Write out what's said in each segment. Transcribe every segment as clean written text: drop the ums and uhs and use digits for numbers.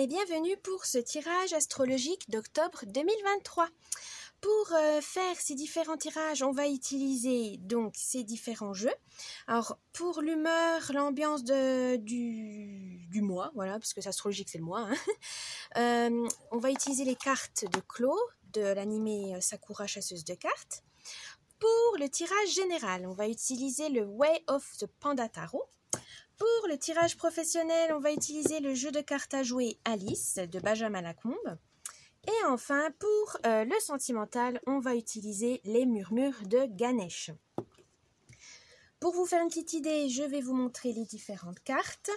et bienvenue pour ce tirage astrologique d'octobre 2023. Pour faire ces différents tirages, on va utiliser donc ces différents jeux. Alors pour l'humeur, l'ambiance du mois, voilà, parce que astrologique c'est le mois, hein. On va utiliser les cartes de Clos de l'animé Sakura chasseuse de cartes. Pour le tirage général, on va utiliser le Way of the Panda Tarot. Pour le tirage professionnel, on va utiliser le jeu de cartes à jouer Alice de Benjamin Lacombe. Et enfin, pour le sentimental, on va utiliser les murmures de Ganesh. Pour vous faire une petite idée, je vais vous montrer les différentes cartes.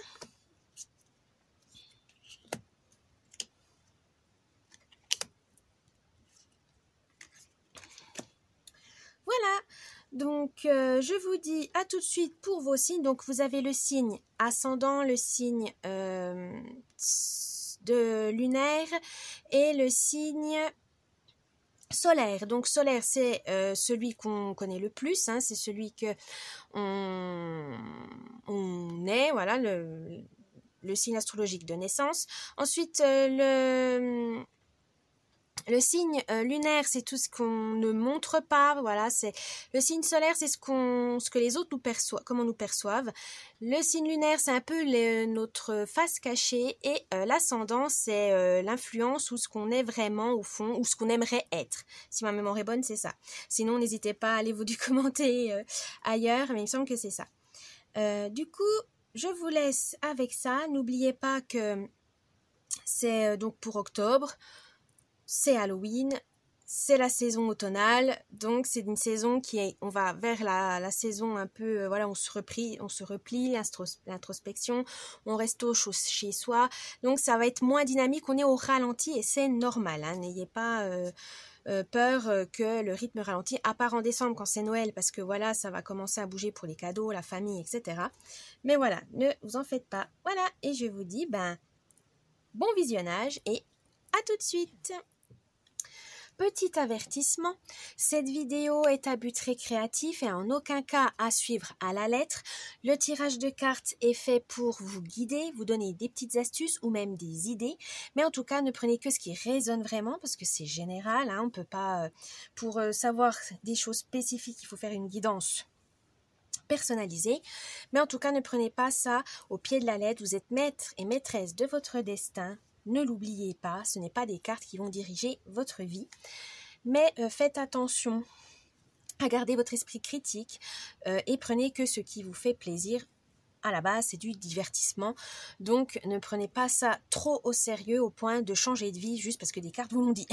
Voilà, donc je vous dis à tout de suite pour vos signes. Donc vous avez le signe ascendant, le signe de lunaire et le signe solaire. Donc solaire c'est celui qu'on connaît le plus, hein, c'est celui que on est, voilà, le signe astrologique de naissance. Ensuite le signe lunaire, c'est tout ce qu'on ne montre pas, voilà, c'est le signe solaire, c'est ce que les autres nous perçoivent, comment nous perçoivent. Le signe lunaire, c'est un peu notre face cachée, et l'ascendant, c'est l'influence ou ce qu'on est vraiment au fond, ou ce qu'on aimerait être. Si ma mémoire est bonne, c'est ça. Sinon, n'hésitez pas à aller vous commenter ailleurs, mais il me semble que c'est ça. Du coup, je vous laisse avec ça. N'oubliez pas que c'est donc pour octobre. C'est Halloween, c'est la saison automnale, donc c'est une saison on va vers la saison un peu, voilà, on se replie, l'introspection, on reste au chaud chez soi, donc ça va être moins dynamique, on est au ralenti et c'est normal, hein, n'ayez pas peur que le rythme ralentit, à part en décembre quand c'est Noël, parce que voilà, ça va commencer à bouger pour les cadeaux, la famille, etc. Mais voilà, ne vous en faites pas, voilà, et je vous dis, bon visionnage et à tout de suite. Petit avertissement, cette vidéo est à but récréatif et en aucun cas à suivre à la lettre. Le tirage de cartes est fait pour vous guider, vous donner des petites astuces ou même des idées. Mais en tout cas, ne prenez que ce qui résonne vraiment parce que c'est général. Hein, on ne peut pas, pour savoir des choses spécifiques, il faut faire une guidance personnalisée. Mais en tout cas, ne prenez pas ça au pied de la lettre. Vous êtes maître et maîtresse de votre destin. Ne l'oubliez pas, ce n'est pas des cartes qui vont diriger votre vie, mais faites attention à garder votre esprit critique et prenez que ce qui vous fait plaisir. À la base, c'est du divertissement, donc ne prenez pas ça trop au sérieux au point de changer de vie juste parce que des cartes vous l'ont dit.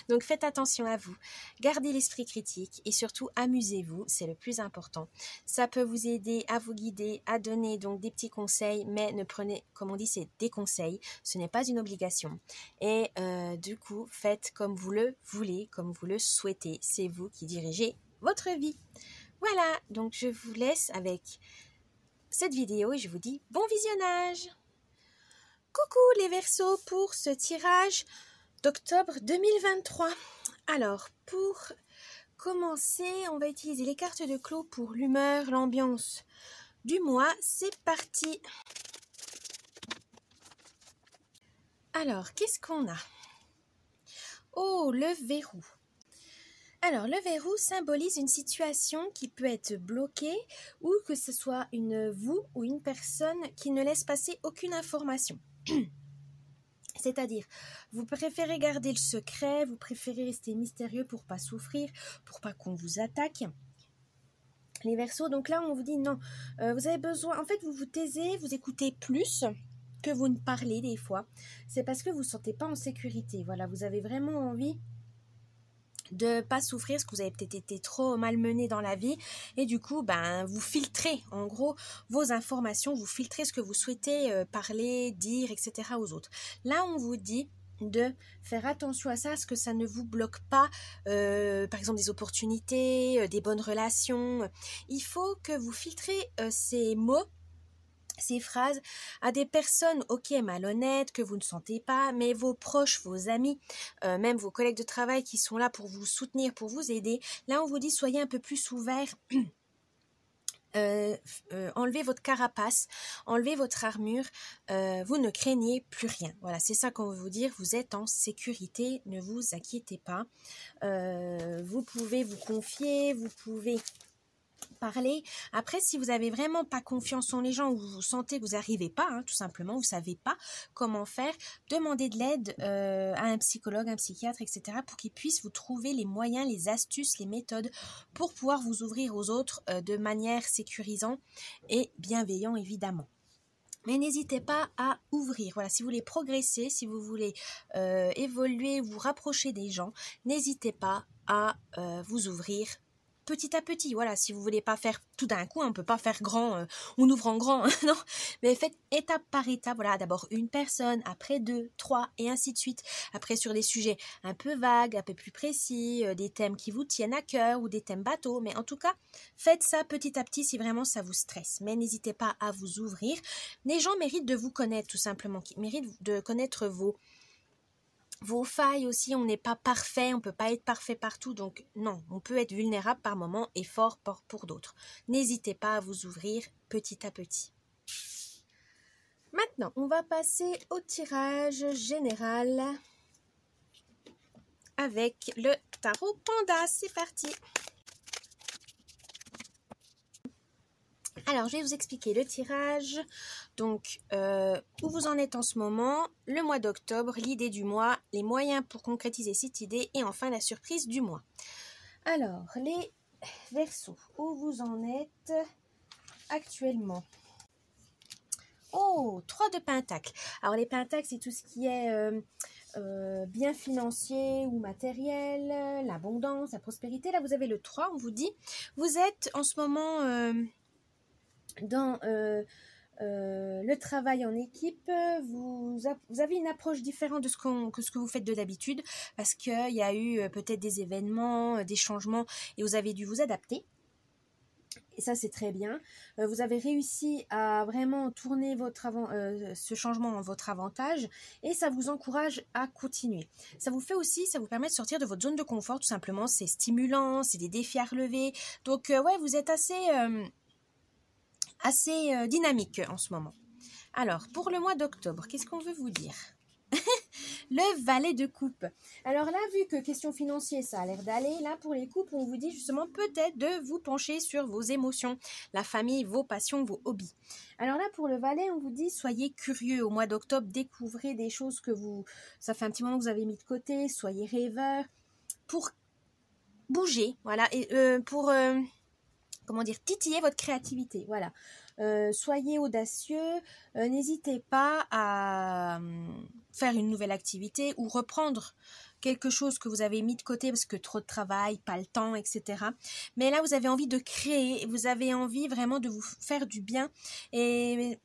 Donc faites attention à vous, gardez l'esprit critique et surtout amusez-vous, c'est le plus important. Ça peut vous aider à vous guider, à donner donc des petits conseils, mais ne prenez, comme on dit, c'est des conseils, ce n'est pas une obligation. Et du coup, faites comme vous le voulez, comme vous le souhaitez, c'est vous qui dirigez votre vie. Voilà, donc je vous laisse avec cette vidéo et je vous dis bon visionnage. Coucou les Verseaux pour ce tirage d'octobre 2023. Alors pour commencer, on va utiliser les cartes de Clos pour l'humeur, l'ambiance du mois. C'est parti. Alors qu'est-ce qu'on a? Oh, le verrou. Alors, le verrou symbolise une situation qui peut être bloquée ou que ce soit vous ou une personne qui ne laisse passer aucune information. C'est-à-dire, vous préférez garder le secret, vous préférez rester mystérieux pour pas souffrir, pour pas qu'on vous attaque. Les Verseaux, donc là, on vous dit non, vous avez besoin, en fait, vous vous taisez, vous écoutez plus que vous ne parlez des fois. C'est parce que vous ne vous sentez pas en sécurité. Voilà, vous avez vraiment envie de pas souffrir parce que vous avez peut-être été trop malmené dans la vie et du coup vous filtrez en gros vos informations, vous filtrez ce que vous souhaitez parler, dire, etc. aux autres. Là on vous dit de faire attention à ça, à ce que ça ne vous bloque pas par exemple des opportunités, des bonnes relations. Il faut que vous filtrez ces mots, ces phrases à des personnes malhonnêtes, que vous ne sentez pas, mais vos proches, vos amis, même vos collègues de travail qui sont là pour vous soutenir, pour vous aider. Là on vous dit soyez un peu plus ouverts enlevez votre carapace, enlevez votre armure, vous ne craignez plus rien. Voilà, c'est ça qu'on veut vous dire, vous êtes en sécurité, ne vous inquiétez pas. Vous pouvez vous confier, vous pouvez parler. Après, si vous n'avez vraiment pas confiance en les gens ou vous sentez que vous n'arrivez pas, tout simplement, vous ne savez pas comment faire, demandez de l'aide à un psychologue, un psychiatre, etc. pour qu'ils puissent vous trouver les moyens, les astuces, les méthodes pour pouvoir vous ouvrir aux autres de manière sécurisante et bienveillant, évidemment. Mais n'hésitez pas à ouvrir. Voilà, si vous voulez progresser, si vous voulez évoluer, vous rapprocher des gens, n'hésitez pas à vous ouvrir petit à petit. Voilà, si vous voulez pas faire tout d'un coup, on peut pas faire grand, on ouvre en grand, non. Mais faites étape par étape. Voilà, d'abord une personne, après 2, 3 et ainsi de suite. Après sur des sujets un peu vagues, un peu plus précis, des thèmes qui vous tiennent à cœur ou des thèmes bateaux. Mais en tout cas, faites ça petit à petit si vraiment ça vous stresse. Mais n'hésitez pas à vous ouvrir. Les gens méritent de vous connaître tout simplement, qui méritent de connaître vos failles aussi. On n'est pas parfait, on ne peut pas être parfait partout, donc non, on peut être vulnérable par moments et fort pour d'autres. N'hésitez pas à vous ouvrir petit à petit. Maintenant, on va passer au tirage général avec le tarot panda. C'est parti! Alors, je vais vous expliquer le tirage, donc où vous en êtes en ce moment, le mois d'octobre, l'idée du mois, les moyens pour concrétiser cette idée et enfin la surprise du mois. Alors, les Verseaux, où vous en êtes actuellement? Oh, 3 de Pentacles. Alors, les Pentacles, c'est tout ce qui est bien financier ou matériel, l'abondance, la prospérité. Là, vous avez le 3, on vous dit, vous êtes en ce moment... dans le travail en équipe, vous avez une approche différente de ce que vous faites de d'habitude, parce qu'il y a eu peut-être des événements, des changements, et vous avez dû vous adapter. Et ça, c'est très bien. Vous avez réussi à vraiment tourner ce changement en votre avantage, et ça vous encourage à continuer. Ça vous fait aussi, ça vous permet de sortir de votre zone de confort, tout simplement. C'est stimulant, c'est des défis à relever. Donc, ouais, vous êtes assez dynamique en ce moment. Alors, pour le mois d'octobre, qu'est-ce qu'on veut vous dire? Le valet de coupe. Alors là, vu que question financière, ça a l'air d'aller, là pour les couples, on vous dit justement peut-être de vous pencher sur vos émotions, la famille, vos passions, vos hobbies. Alors là, pour le valet, on vous dit soyez curieux au mois d'octobre, découvrez des choses ça fait un petit moment que vous avez mis de côté, soyez rêveurs pour bouger, voilà, et pour... comment dire, titiller votre créativité, voilà. Soyez audacieux, n'hésitez pas à faire une nouvelle activité ou reprendre quelque chose que vous avez mis de côté parce que trop de travail, pas le temps, etc. Mais là, vous avez envie de créer, vous avez envie vraiment de vous faire du bien et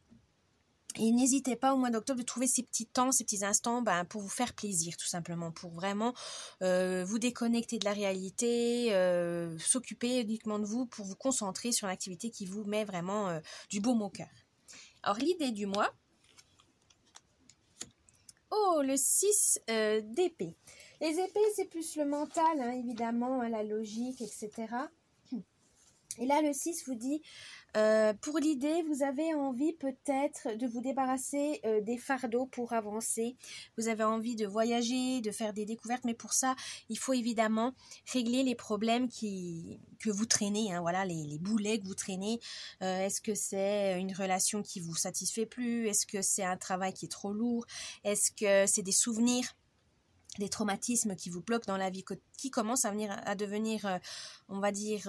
n'hésitez pas au mois d'octobre de trouver ces petits temps, ces petits instants pour vous faire plaisir tout simplement, pour vraiment vous déconnecter de la réalité, s'occuper uniquement de vous pour vous concentrer sur l'activité qui vous met vraiment du baume au cœur. Alors l'idée du mois, oh le 6 d'épée. Les épées c'est plus le mental évidemment, la logique, etc. Et là le 6 vous dit... pour l'idée, vous avez envie peut-être de vous débarrasser des fardeaux pour avancer. Vous avez envie de voyager, de faire des découvertes, mais pour ça, il faut évidemment régler les problèmes que vous traînez, voilà, les boulets que vous traînez. Est-ce que c'est une relation qui vous satisfait plus? Est-ce que c'est un travail qui est trop lourd? Est-ce que c'est des souvenirs, des traumatismes qui vous bloquent dans la vie, qui commencent à devenir, on va dire...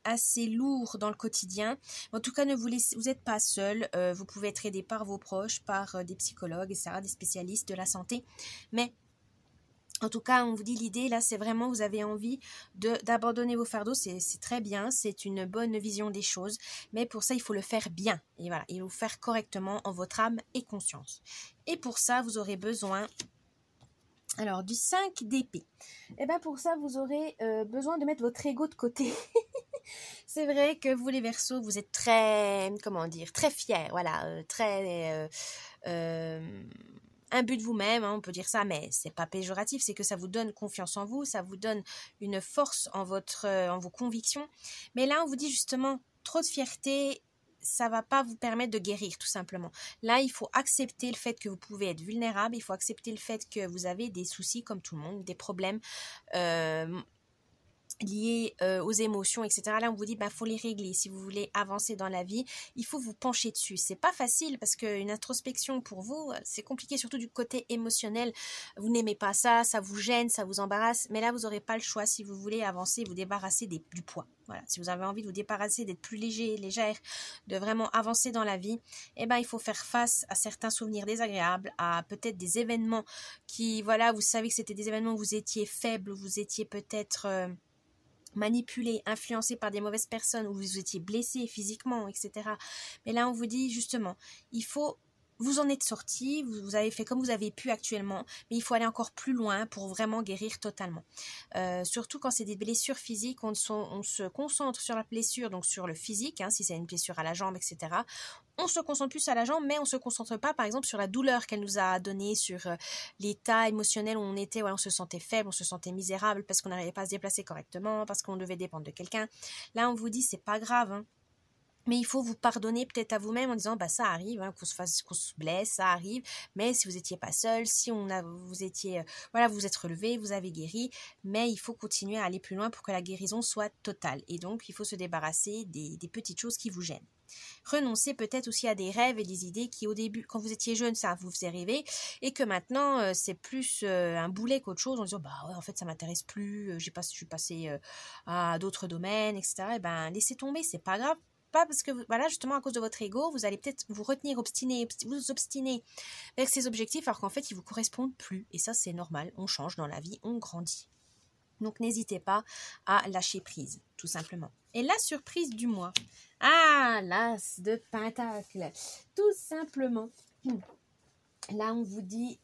assez lourd dans le quotidien. En tout cas, vous n'êtes pas seul. Vous pouvez être aidé par vos proches, par des psychologues, etc., des spécialistes de la santé. Mais en tout cas, on vous dit l'idée, là, c'est vraiment, vous avez envie d'abandonner vos fardeaux. C'est très bien, c'est une bonne vision des choses. Mais pour ça, il faut le faire bien. Et voilà, il faut le faire correctement en votre âme et conscience. Et pour ça, vous aurez besoin... Alors, du 5 d'épée. Et bien pour ça, vous aurez besoin de mettre votre ego de côté. C'est vrai que vous, les Verseaux, vous êtes très, comment dire, très fiers, voilà, très imbu de vous-même, on peut dire ça, mais c'est pas péjoratif, c'est que ça vous donne confiance en vous, ça vous donne une force en vos convictions. Mais là, on vous dit justement, trop de fierté, ça va pas vous permettre de guérir tout simplement. Là, il faut accepter le fait que vous pouvez être vulnérable, il faut accepter le fait que vous avez des soucis comme tout le monde, des problèmes liés aux émotions, etc. Là, on vous dit, faut les régler. Si vous voulez avancer dans la vie, il faut vous pencher dessus. C'est pas facile parce qu'une introspection pour vous, c'est compliqué, surtout du côté émotionnel. Vous n'aimez pas ça, ça vous gêne, ça vous embarrasse. Mais là, vous n'aurez pas le choix si vous voulez avancer, vous débarrasser du poids. Voilà. Si vous avez envie de vous débarrasser, d'être plus léger, légère, de vraiment avancer dans la vie, il faut faire face à certains souvenirs désagréables, à peut-être des événements qui, voilà, vous savez que c'était des événements où vous étiez faible, vous étiez peut-être manipulé, influencé par des mauvaises personnes, où vous étiez blessé physiquement, etc. Mais là, on vous dit justement, il faut, vous en êtes sorti, vous avez fait comme vous avez pu actuellement, mais il faut aller encore plus loin pour vraiment guérir totalement. Surtout quand c'est des blessures physiques, on se concentre sur la blessure, donc sur le physique, si c'est une blessure à la jambe, etc. On se concentre plus à la jambe, mais on ne se concentre pas, par exemple, sur la douleur qu'elle nous a donnée, sur l'état émotionnel où on était, on se sentait faible, on se sentait misérable parce qu'on n'arrivait pas à se déplacer correctement, parce qu'on devait dépendre de quelqu'un. Là, on vous dit, c'est pas grave, mais il faut vous pardonner peut-être à vous-même en disant, ça arrive, qu'on se blesse, ça arrive, mais si vous n'étiez pas seul, si vous étiez, vous êtes relevé, vous avez guéri, mais il faut continuer à aller plus loin pour que la guérison soit totale. Et donc, il faut se débarrasser des petites choses qui vous gênent. Renoncer peut-être aussi à des rêves et des idées qui au début, quand vous étiez jeune, ça vous faisait rêver et que maintenant c'est plus un boulet qu'autre chose en disant en fait ça m'intéresse plus, je suis passée à d'autres domaines, etc. Laissez tomber, c'est pas grave. Pas parce que justement à cause de votre ego, vous allez peut-être vous vous obstiner vers ces objectifs alors qu'en fait ils vous correspondent plus, et ça c'est normal, on change dans la vie, on grandit. Donc n'hésitez pas à lâcher prise, tout simplement. Et la surprise du mois. L'as de Pentacle. Tout simplement. Là, on vous dit,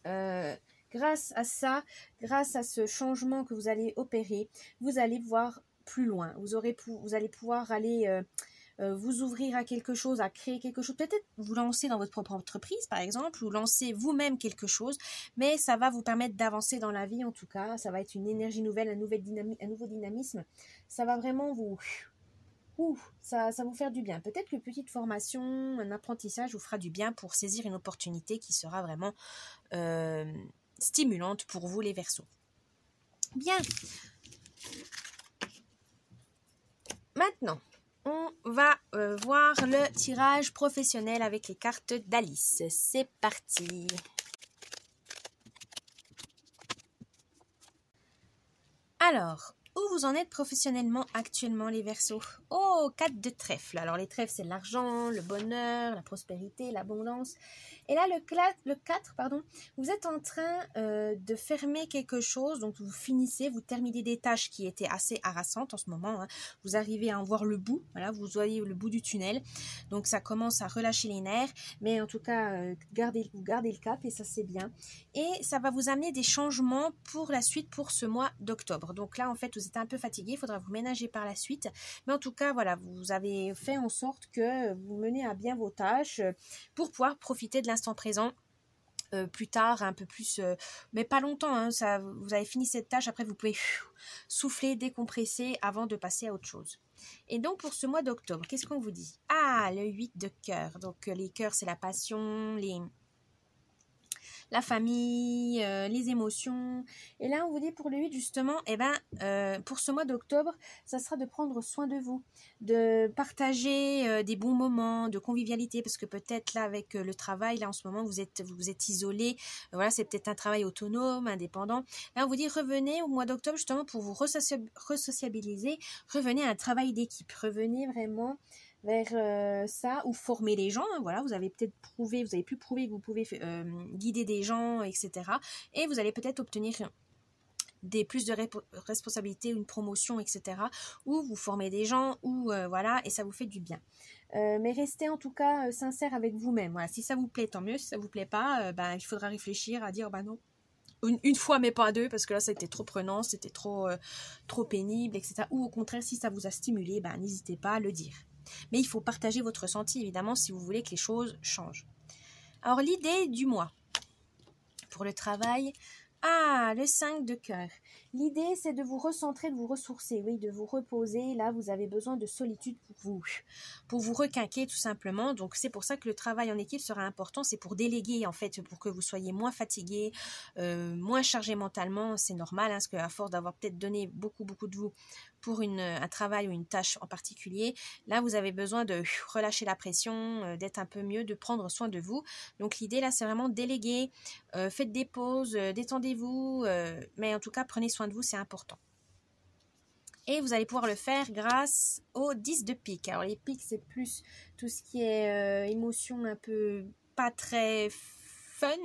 grâce à ça, grâce à ce changement que vous allez opérer, vous allez voir plus loin. Vous allez pouvoir aller vous ouvrir à quelque chose, à créer quelque chose, peut-être vous lancer dans votre propre entreprise par exemple, ou lancer vous-même quelque chose, mais ça va vous permettre d'avancer dans la vie en tout cas, ça va être une énergie nouvelle, un nouveau dynamisme, ça va vraiment ça vous faire du bien. Peut-être que petite formation, un apprentissage vous fera du bien pour saisir une opportunité qui sera vraiment stimulante pour vous les Verseaux. Bien. Maintenant, on va voir le tirage professionnel avec les cartes d'Alice. C'est parti. Alors, où vous en êtes professionnellement actuellement les Verseaux? 4 de trèfle. Alors les trèfles, c'est l'argent, le bonheur, la prospérité, l'abondance. Et là, le 4, vous êtes en train de fermer quelque chose, donc vous finissez, vous terminez des tâches qui étaient assez harassantes en ce moment. Vous arrivez à en voir le bout, vous voyez le bout du tunnel. Donc ça commence à relâcher les nerfs, mais en tout cas, vous gardez le cap et ça c'est bien. Et ça va vous amener des changements pour la suite pour ce mois d'octobre. Donc là, en fait, vous êtes un peu fatigué, il faudra vous ménager par la suite. Mais en tout cas, vous avez fait en sorte que vous menez à bien vos tâches pour pouvoir profiter de l'instant présent plus tard, un peu plus, mais pas longtemps. Vous avez fini cette tâche, après vous pouvez souffler, décompresser avant de passer à autre chose. Et donc pour ce mois d'octobre, qu'est-ce qu'on vous dit? Le 8 de cœur. Donc les cœurs, c'est la passion, la famille, les émotions. Et là, on vous dit pour le 8, justement, pour ce mois d'octobre, ça sera de prendre soin de vous, de partager des bons moments, de convivialité, parce que peut-être là, avec le travail, là, en ce moment, vous êtes isolé. C'est peut-être un travail autonome, indépendant. Là, on vous dit, revenez au mois d'octobre, justement, pour vous resociabiliser. Revenez à un travail d'équipe. Revenez vraiment vers ça, ou former les gens, vous avez peut-être prouvé, vous avez pu prouver que vous pouvez guider des gens, etc. Et vous allez peut-être obtenir plus de responsabilités, une promotion, etc. Ou vous formez des gens, et ça vous fait du bien. Mais restez en tout cas sincère avec vous-même. Si ça vous plaît, tant mieux. Si ça vous plaît pas, il faudra réfléchir à dire non. Une fois mais pas deux, parce que là c'était trop prenant, c'était trop pénible, etc. Ou au contraire, si ça vous a stimulé, n'hésitez pas à le dire. Mais il faut partager votre ressenti, évidemment, si vous voulez que les choses changent. Alors, l'idée du mois. Pour le travail, le 5 de cœur. L'idée, c'est de vous recentrer, de vous ressourcer, oui, de vous reposer. Là, vous avez besoin de solitude pour vous requinquer tout simplement. Donc, c'est pour ça que le travail en équipe sera important. C'est pour déléguer, en fait, pour que vous soyez moins fatigué, moins chargé mentalement. C'est normal, hein, parce qu'à force d'avoir peut-être donné beaucoup de vous pour un travail ou une tâche en particulier, là, vous avez besoin de relâcher la pression, d'être un peu mieux, de prendre soin de vous. Donc, l'idée, là, c'est vraiment déléguer. Faites des pauses, détendez-vous, mais en tout cas, prenez soin de vous, c'est important. Et vous allez pouvoir le faire grâce aux 10 de pique. Alors les piques, c'est plus tout ce qui est émotion un peu pas très fun.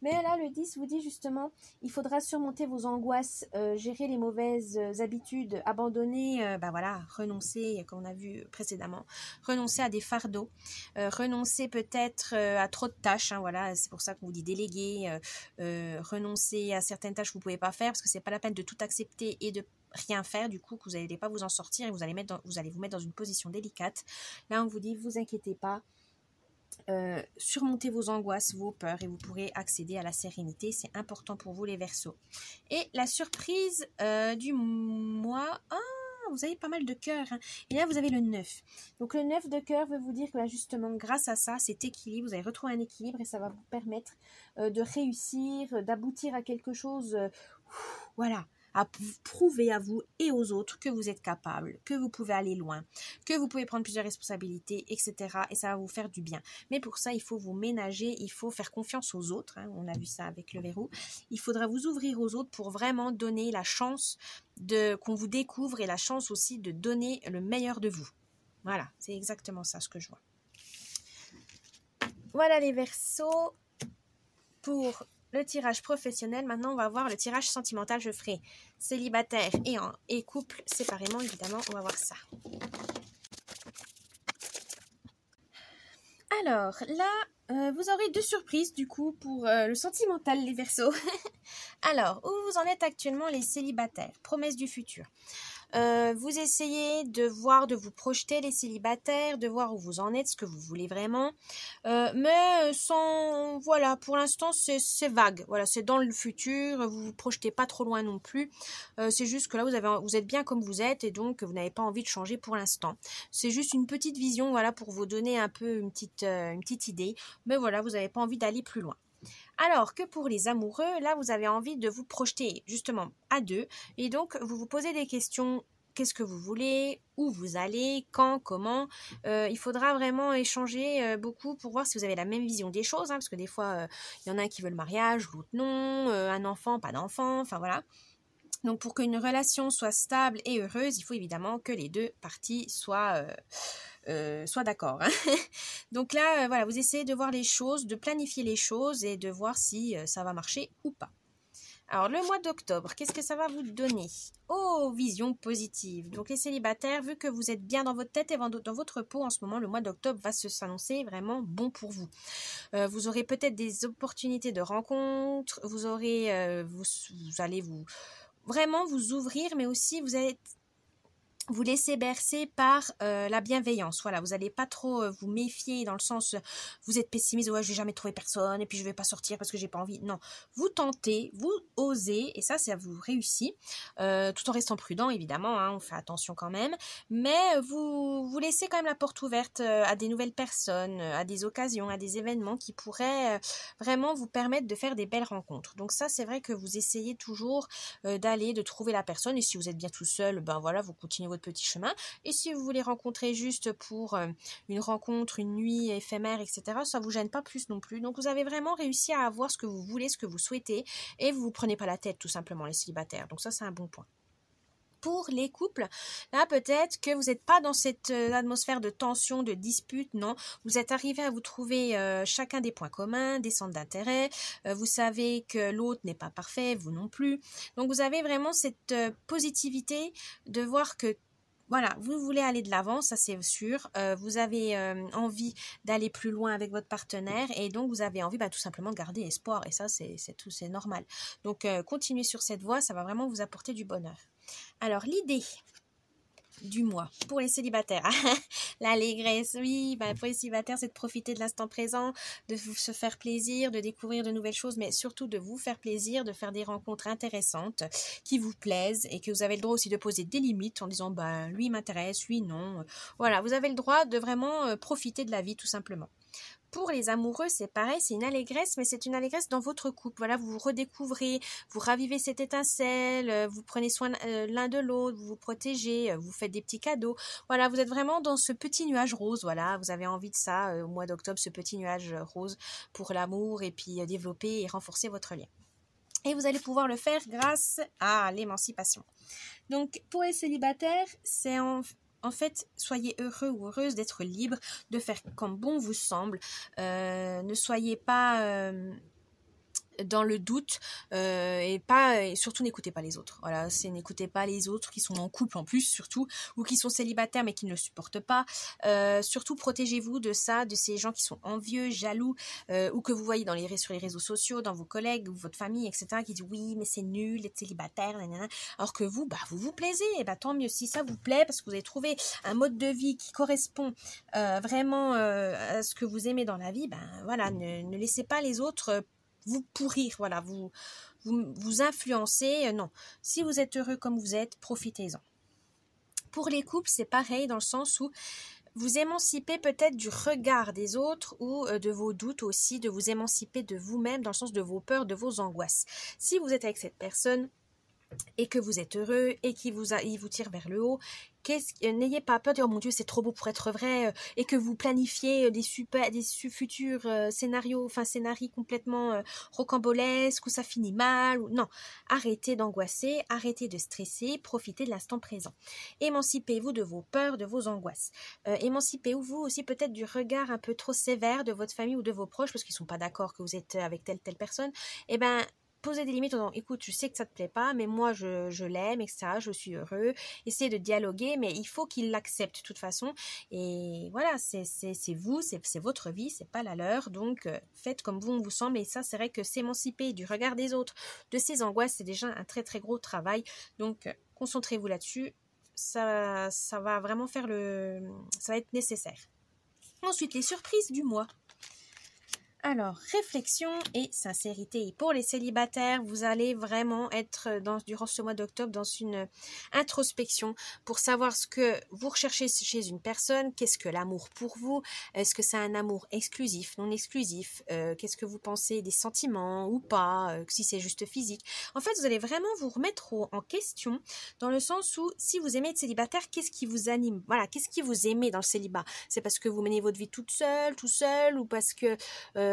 Mais là, le 10 vous dit justement, il faudra surmonter vos angoisses, gérer les mauvaises habitudes, abandonner, voilà, renoncer, comme on a vu précédemment, renoncer à des fardeaux, renoncer peut-être à trop de tâches, hein, voilà, c'est pour ça qu'on vous dit déléguer, renoncer à certaines tâches que vous ne pouvez pas faire, parce que c'est pas la peine de tout accepter et de rien faire, du coup, que vous n'allez pas vous en sortir et vous allez vous mettre dans une position délicate. Là, on vous dit, vous inquiétez pas, surmontez vos angoisses, vos peurs et vous pourrez accéder à la sérénité. C'est important pour vous les Verseaux. Et la surprise du mois... Ah, vous avez pas mal de cœurs. Hein. Et là, vous avez le 9. Donc, le 9 de cœur veut vous dire que là, justement, grâce à ça, cet équilibre, vous allez retrouver un équilibre et ça va vous permettre de réussir, d'aboutir à quelque chose. Voilà. À prouver à vous et aux autres que vous êtes capable, que vous pouvez aller loin, que vous pouvez prendre plusieurs responsabilités, etc. Et ça va vous faire du bien. Mais pour ça, il faut vous ménager, il faut faire confiance aux autres. Hein, on a vu ça avec le verrou. Il faudra vous ouvrir aux autres pour vraiment donner la chance qu'on vous découvre et la chance aussi de donner le meilleur de vous. Voilà, c'est exactement ça ce que je vois. Voilà les Verseaux pour le tirage professionnel. Maintenant, on va voir le tirage sentimental. Je ferai célibataire et couple séparément, évidemment. On va voir ça. Alors, là, vous aurez 2 surprises, du coup, pour le sentimental, les Verseaux. Alors, où vous en êtes actuellement, les célibataires? Promesse du futur. Vous essayez de voir, de vous projeter les célibataires, de voir où vous en êtes, ce que vous voulez vraiment, mais sans, voilà, pour l'instant c'est vague, voilà, c'est dans le futur, vous vous projetez pas trop loin non plus, c'est juste que là vous êtes bien comme vous êtes et donc vous n'avez pas envie de changer pour l'instant. C'est juste une petite vision, voilà, pour vous donner un peu une petite idée, mais voilà, vous n'avez pas envie d'aller plus loin. Alors que pour les amoureux, là vous avez envie de vous projeter justement à 2 et donc vous vous posez des questions. Qu'est-ce que vous voulez? Où vous allez? Quand? Comment? Il faudra vraiment échanger beaucoup pour voir si vous avez la même vision des choses, hein, parce que des fois il y en a qui veulent le mariage, l'autre non, un enfant, pas d'enfant, enfin voilà. Donc pour qu'une relation soit stable et heureuse, il faut évidemment que les 2 parties soient d'accord. Hein. Donc là, voilà, vous essayez de voir les choses, de planifier les choses et de voir si ça va marcher ou pas. Alors, le mois d'octobre, qu'est-ce que ça va vous donner? Oh, vision positive. Donc, les célibataires, vu que vous êtes bien dans votre tête et dans votre peau en ce moment, le mois d'octobre va s'annoncer vraiment bon pour vous. Vous aurez peut-être des opportunités de rencontres, vous allez vraiment vous ouvrir, mais aussi vous laissez bercer par la bienveillance. Voilà, vous n'allez pas trop vous méfier dans le sens vous êtes pessimiste, ouais, je vais jamais trouver personne et puis je vais pas sortir parce que j'ai pas envie. Non, vous tentez, vous osez et ça vous réussit tout en restant prudent évidemment, hein, on fait attention quand même, mais vous laissez quand même la porte ouverte à des nouvelles personnes, à des occasions, à des événements qui pourraient vraiment vous permettre de faire des belles rencontres. Donc ça, c'est vrai que vous essayez toujours de trouver la personne et si vous êtes bien tout seul, ben voilà, vous continuez votre petit chemin. Et si vous voulez rencontrer juste pour une rencontre, une nuit éphémère, etc., ça vous gêne pas plus non plus. Donc vous avez vraiment réussi à avoir ce que vous voulez, ce que vous souhaitez, et vous vous prenez pas la tête tout simplement les célibataires. Donc ça, c'est un bon point. Pour les couples, là peut-être que vous n'êtes pas dans cette atmosphère de tension, de dispute, non. Vous êtes arrivé à vous trouver chacun des points communs, des centres d'intérêt. Vous savez que l'autre n'est pas parfait, vous non plus. Donc vous avez vraiment cette positivité de voir que voilà, vous voulez aller de l'avant, ça c'est sûr. Vous avez envie d'aller plus loin avec votre partenaire et donc vous avez envie tout simplement de garder espoir et ça c'est normal. Donc continuez sur cette voie, ça va vraiment vous apporter du bonheur. Alors l'idée du mois pour les célibataires. L'allégresse, oui, pour les célibataires, c'est de profiter de l'instant présent, de se faire plaisir, de découvrir de nouvelles choses, mais surtout de vous faire plaisir, de faire des rencontres intéressantes qui vous plaisent et que vous avez le droit aussi de poser des limites en disant lui m'intéresse, lui non. Voilà, vous avez le droit de vraiment profiter de la vie tout simplement. Pour les amoureux, c'est pareil, c'est une allégresse, mais c'est une allégresse dans votre couple. Voilà, vous vous redécouvrez, vous ravivez cette étincelle, vous prenez soin l'un de l'autre, vous vous protégez, vous faites des petits cadeaux. Voilà, vous êtes vraiment dans ce petit nuage rose. Voilà, vous avez envie de ça au mois d'octobre, ce petit nuage rose pour l'amour et puis développer et renforcer votre lien. Et vous allez pouvoir le faire grâce à l'émancipation. Donc, pour les célibataires, c'est en fait, soyez heureux ou heureuse d'être libre, de faire comme bon vous semble. Ne soyez pas dans le doute et surtout n'écoutez pas les autres. Voilà, n'écoutez pas les autres qui sont en couple en plus surtout ou qui sont célibataires mais qui ne le supportent pas. Surtout protégez-vous de ça, de ces gens qui sont envieux, jaloux ou que vous voyez sur les réseaux sociaux, dans vos collègues ou votre famille, etc. qui disent oui mais c'est nul d'être célibataire, nanana. Alors que vous, vous vous plaisez, et tant mieux si ça vous plaît parce que vous avez trouvé un mode de vie qui correspond vraiment à ce que vous aimez dans la vie. Voilà, ne laissez pas les autres vous pourrir, voilà, vous influencer, non. Si vous êtes heureux comme vous êtes, profitez-en. Pour les couples, c'est pareil dans le sens où vous émancipez peut-être du regard des autres ou de vos doutes aussi, de vous émanciper de vous-même dans le sens de vos peurs, de vos angoisses. Si vous êtes avec cette personne et que vous êtes heureux et qu'il vous tire vers le haut, n'ayez pas peur de dire oh mon Dieu c'est trop beau pour être vrai et que vous planifiez des futurs scénarios complètement rocambolesques où ça finit mal non, arrêtez d'angoisser, arrêtez de stresser, profitez de l'instant présent, émancipez-vous de vos peurs, de vos angoisses, émancipez-vous aussi peut-être du regard un peu trop sévère de votre famille ou de vos proches parce qu'ils sont pas d'accord que vous êtes avec telle personne. Posez des limites en disant écoute, je sais que ça te plaît pas, mais moi je l'aime, etc. Je suis heureux. Essayez de dialoguer, mais il faut qu'il l'accepte de toute façon. Et voilà, c'est vous, c'est votre vie, c'est pas la leur. Donc faites comme vous vous semble. Et ça, c'est vrai que s'émanciper du regard des autres, de ses angoisses, c'est déjà un très très gros travail. Donc concentrez-vous là-dessus. Ça va vraiment ça va être nécessaire. Ensuite, les surprises du mois. Alors, réflexion et sincérité. Pour les célibataires, vous allez vraiment être durant ce mois d'octobre dans une introspection pour savoir ce que vous recherchez chez une personne, qu'est-ce que l'amour pour vous, est-ce que c'est un amour exclusif, non exclusif, qu'est-ce que vous pensez des sentiments ou pas, si c'est juste physique. En fait, vous allez vraiment vous remettre en question dans le sens où si vous aimez être célibataire, qu'est-ce qui vous anime? Voilà, qu'est-ce qui vous aimez dans le célibat? C'est parce que vous menez votre vie tout seul ou parce que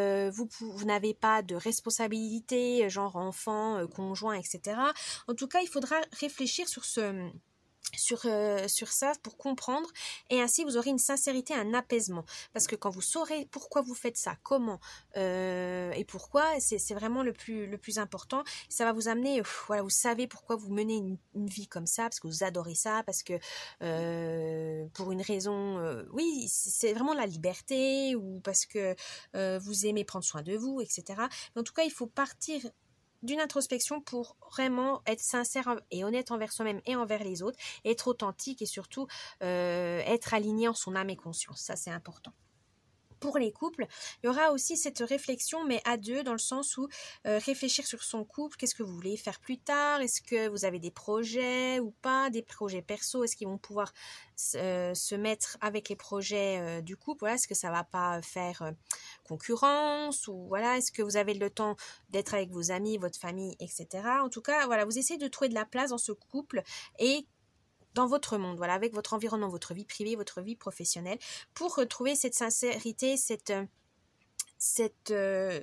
vous n'avez pas de responsabilité, genre enfant, conjoint, etc. En tout cas, il faudra réfléchir sur ça pour comprendre et ainsi vous aurez une sincérité, un apaisement parce que quand vous saurez pourquoi vous faites ça, comment et pourquoi, c'est vraiment le plus important. Ça va vous amener, voilà, vous savez pourquoi vous menez une vie comme ça parce que vous adorez ça, parce que pour une raison, oui, c'est vraiment la liberté ou parce que vous aimez prendre soin de vous, etc. Mais en tout cas, il faut partir d'une introspection pour vraiment être sincère et honnête envers soi-même et envers les autres, être authentique et surtout être aligné en son âme et conscience. Ça, c'est important. Pour les couples, il y aura aussi cette réflexion, mais à deux, dans le sens où réfléchir sur son couple, qu'est-ce que vous voulez faire plus tard, est-ce que vous avez des projets ou pas, des projets perso, est-ce qu'ils vont pouvoir se mettre avec les projets du couple, voilà, est-ce que ça va pas faire concurrence, ou voilà, est-ce que vous avez le temps d'être avec vos amis, votre famille, etc. En tout cas, voilà, vous essayez de trouver de la place dans ce couple et dans votre monde, voilà, avec votre environnement, votre vie privée, votre vie professionnelle, pour retrouver cette sincérité, cette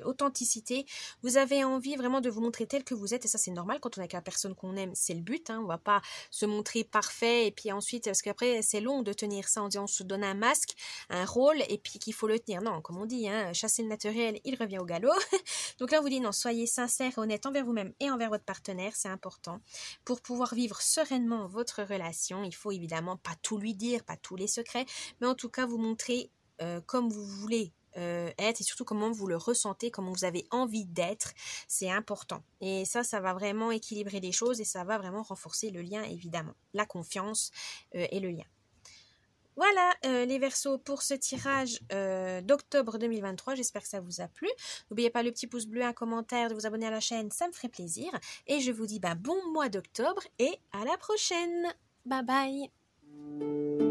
authenticité. Vous avez envie vraiment de vous montrer tel que vous êtes, et ça c'est normal quand on est avec la personne qu'on aime, c'est le but, hein, on va pas se montrer parfait et puis ensuite, parce qu'après c'est long de tenir ça, on se donne un masque, un rôle et puis qu'il faut le tenir. Non, comme on dit, hein, chasser le naturel, il revient au galop. Donc là on vous dit non, soyez sincère et honnête envers vous-même et envers votre partenaire, c'est important. Pour pouvoir vivre sereinement votre relation, il faut évidemment pas tout lui dire, pas tous les secrets, mais en tout cas vous montrer comme vous voulez être et surtout comment vous le ressentez, comment vous avez envie d'être. C'est important. Et ça va vraiment équilibrer les choses et ça va vraiment renforcer le lien, évidemment. La confiance et le lien. Voilà les Verseaux pour ce tirage d'octobre 2023. J'espère que ça vous a plu. N'oubliez pas le petit pouce bleu, un commentaire, de vous abonner à la chaîne, ça me ferait plaisir. Et je vous dis bon mois d'octobre et à la prochaine. Bye bye.